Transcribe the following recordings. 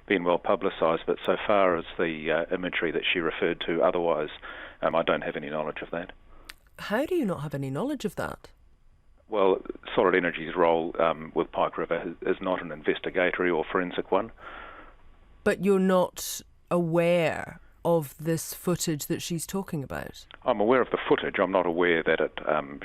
been well publicised, but so far as the imagery that she referred to otherwise, I don't have any knowledge of that. How do you not have any knowledge of that? Well, Solid Energy's role with Pike River is not an investigatory or forensic one. But you're not aware of this footage that she's talking about? I'm aware of the footage. I'm not aware that it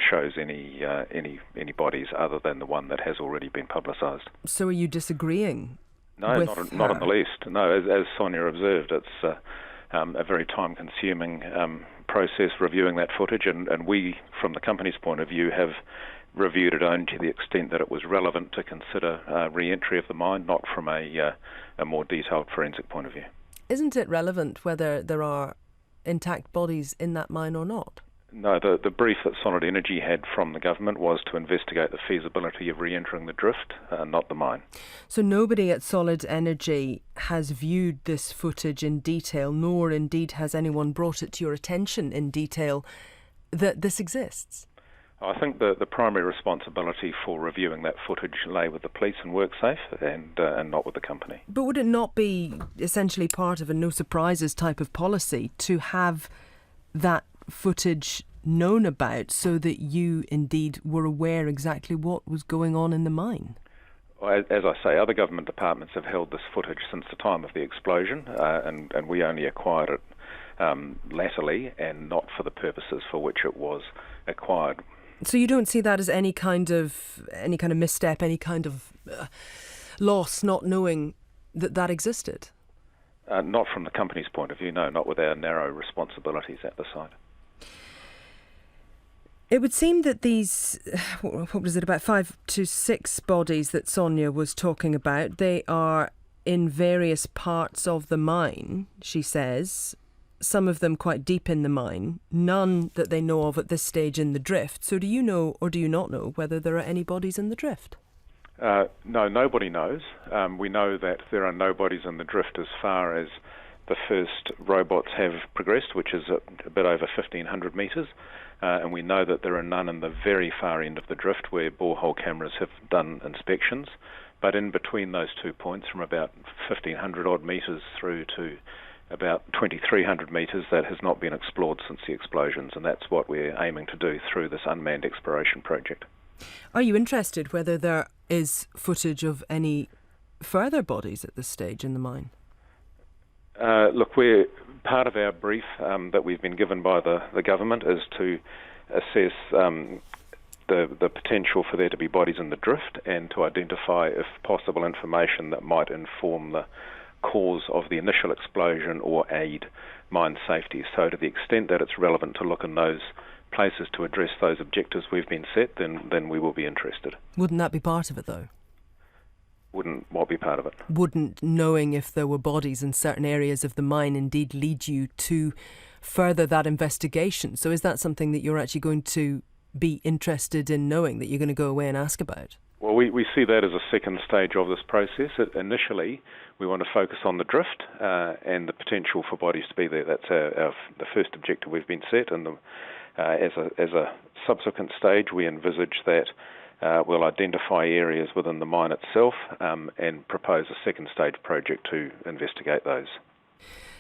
shows any bodies other than the one that has already been publicised. So are you disagreeing? No, not in the least. No, as Sonia observed, it's a very time-consuming process reviewing that footage, and we, from the company's point of view, have reviewed it only to the extent that it was relevant to consider re-entry of the mine, not from a more detailed forensic point of view. Isn't it relevant whether there are intact bodies in that mine or not? No, the brief that Solid Energy had from the government was to investigate the feasibility of re-entering the drift, not the mine. So nobody at Solid Energy has viewed this footage in detail, nor indeed has anyone brought it to your attention in detail that this exists? I think the primary responsibility for reviewing that footage lay with the police and WorkSafe and not with the company. But would it not be essentially part of a no surprises type of policy to have that footage known about so that you indeed were aware exactly what was going on in the mine? As I say, other government departments have held this footage since the time of the explosion, and we only acquired it latterly and not for the purposes for which it was acquired. So you don't see that as any kind of misstep, any kind of loss, not knowing that existed? Not from the company's point of view, no, not with our narrow responsibilities at the site. It would seem that these, what was it, about 5 to 6 bodies that Sonia was talking about, they are in various parts of the mine, she says. Some of them quite deep in the mine, none that they know of at this stage in the drift. So do you know or do you not know whether there are any bodies in the drift? No, nobody knows. We know that there are no bodies in the drift as far as the first robots have progressed, which is a bit over 1,500 metres. And we know that there are none in the very far end of the drift where borehole cameras have done inspections. But in between those 2 points, from about 1,500 odd metres through to about 2,300 metres, that has not been explored since the explosions, and that's what we're aiming to do through this unmanned exploration project. Are you interested whether there is footage of any further bodies at this stage in the mine? Look, we're part of our brief that we've been given by the government is to assess the potential for there to be bodies in the drift and to identify, if possible, information that might inform the cause of the initial explosion or aid mine safety. So to the extent that it's relevant to look in those places to address those objectives we've been set, then we will be interested. Wouldn't that be part of it, though? Wouldn't what be part of it? Wouldn't knowing if there were bodies in certain areas of the mine indeed lead you to further that investigation? So is that something that you're actually going to be interested in knowing, that you're going to go away and ask about? Well, we see that as a second stage of this process. Initially, we want to focus on the drift and the potential for bodies to be there. That's the first objective we've been set, and as a subsequent stage, we envisage that we'll identify areas within the mine itself and propose a second stage project to investigate those.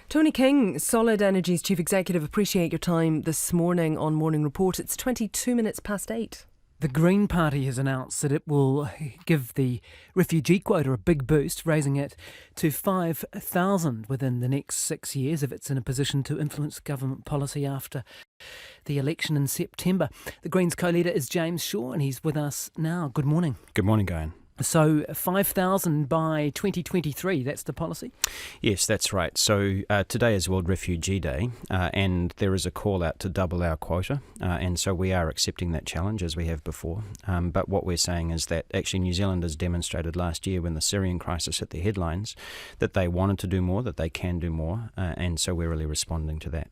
Tony King, Solid Energy's Chief Executive, appreciate your time this morning on Morning Report. It's 22 minutes past 8. The Green Party has announced that it will give the refugee quota a big boost, raising it to 5,000 within the next 6 years if it's in a position to influence government policy after the election in September. The Greens co-leader is James Shaw and he's with us now. Good morning. Good morning, Guyan. So 5,000 by 2023, that's the policy? Yes, that's right. So today is World Refugee Day and there is a call out to double our quota and so we are accepting that challenge as we have before. But what we're saying is that actually New Zealanders demonstrated last year when the Syrian crisis hit the headlines that they wanted to do more, that they can do more, and so we're really responding to that.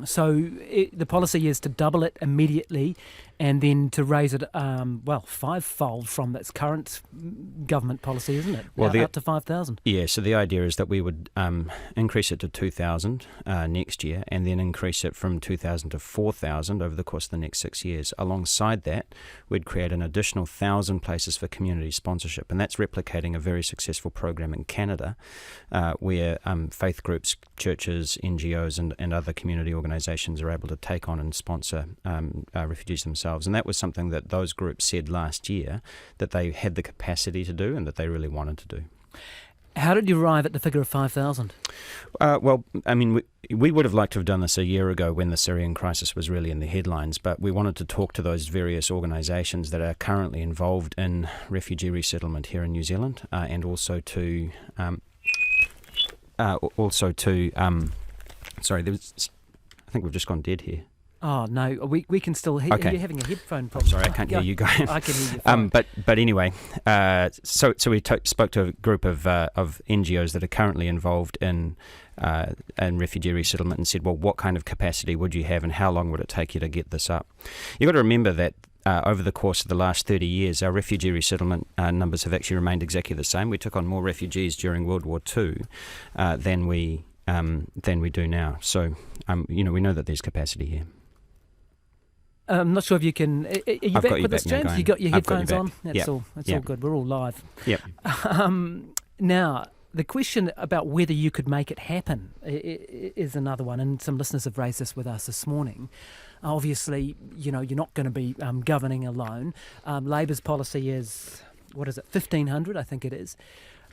So the policy is to double it immediately and then to raise it, fivefold from its current government policy, isn't it? Well, Up to 5,000. Yeah, so the idea is that we would increase it to 2,000 next year, and then increase it from 2,000 to 4,000 over the course of the next 6 years. Alongside that, we'd create an additional 1,000 places for community sponsorship, and that's replicating a very successful program in Canada, where faith groups, churches, NGOs, and other community organisations are able to take on and sponsor refugees themselves. And that was something that those groups said last year that they had the capacity to do and that they really wanted to do. How did you arrive at the figure of 5,000? We would have liked to have done this a year ago when the Syrian crisis was really in the headlines, but we wanted to talk to those various organisations that are currently involved in refugee resettlement here in New Zealand, and also to sorry, I think we've just gone dead here. Oh, no, we can still hear. Okay. Are you having a headphone problem? Sorry, I can't hear you guys. I can hear you fine. But anyway, so we spoke to a group of NGOs that are currently involved in refugee resettlement and said, well, what kind of capacity would you have and how long would it take you to get this up? You've got to remember that over the course of the last 30 years, our refugee resettlement numbers have actually remained exactly the same. We took on more refugees during World War II than we do now. So, we know that there's capacity here. I'm not sure if you can. Are you I've back got you with us, back now, James? going. You got your I've got you headphones back. on? That's Yep. all. That's Yep. all good. We're all live. Yep. Now, the question about whether you could make it happen is another one, and some listeners have raised this with us this morning. Obviously, you're not going to be governing alone. Labor's policy is, 1,500, I think it is.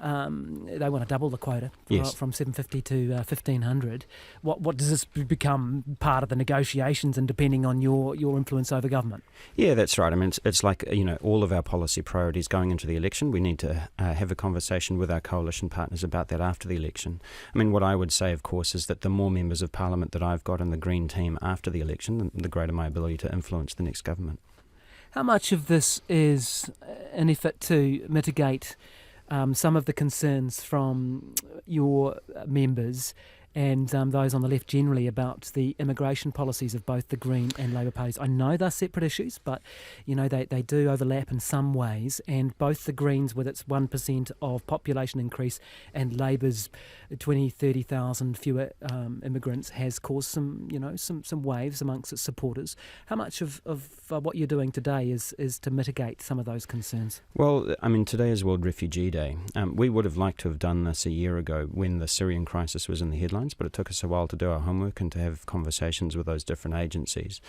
They want to double the quota from 750 to 1,500. What does this become part of the negotiations and depending on your influence over government? Yeah, that's right. I mean, it's like all of our policy priorities going into the election. We need to have a conversation with our coalition partners about that after the election. I mean, what I would say, of course, is that the more members of Parliament that I've got in the Green team after the election, the greater my ability to influence the next government. How much of this is an effort to mitigate some of the concerns from your members and those on the left generally about the immigration policies of both the Green and Labour parties? I know they're separate issues, but they do overlap in some ways, and both the Greens with its 1% of population increase and Labour's 20,000-30,000 fewer immigrants has caused some waves amongst its supporters. How much of what you're doing today is to mitigate some of those concerns? Well, I mean, today is World Refugee Day. We would have liked to have done this a year ago when the Syrian crisis was in the headlines, but it took us a while to do our homework and to have conversations with those different agencies.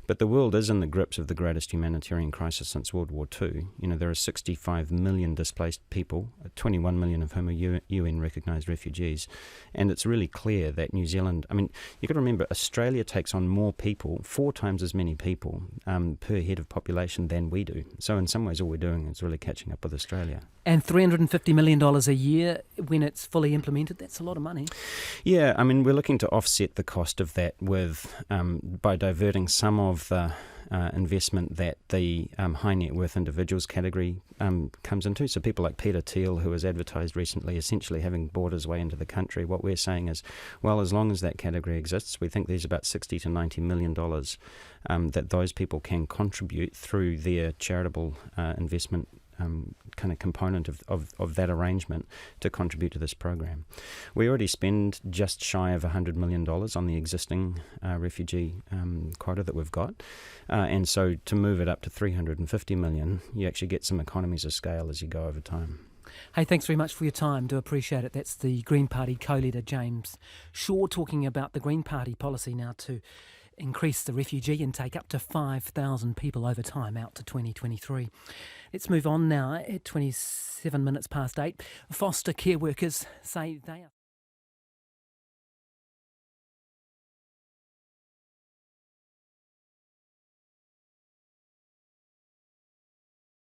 But the world is in the grips of the greatest humanitarian crisis since World War II. There are 65 million displaced people, 21 million of whom are UN-recognised refugees. And it's really clear that New Zealand, you've got to remember, Australia takes on more people, 4 times as many people per head of population than we do. So in some ways all we're doing is really catching up with Australia. And $350 million a year when it's fully implemented, that's a lot of money. Yeah, we're looking to offset the cost of that with by diverting some of the investment that the high net worth individuals category comes into. So people like Peter Thiel, who has advertised recently essentially having bought his way into the country, what we're saying is, well, as long as that category exists, we think there's about $60 to $90 million that those people can contribute through their charitable investment kind of component of that arrangement to contribute to this program. We already spend just shy of $100 million on the existing refugee quota that we've got, and so to move it up to $350 million, you actually get some economies of scale as you go over time. Hey, thanks very much for your time. Do appreciate it. That's the Green Party co-leader James Shaw talking about the Green Party policy now to increase the refugee intake up to 5,000 people over time out to 2023. Let's move on now at 27 minutes past 8. Foster care workers say they are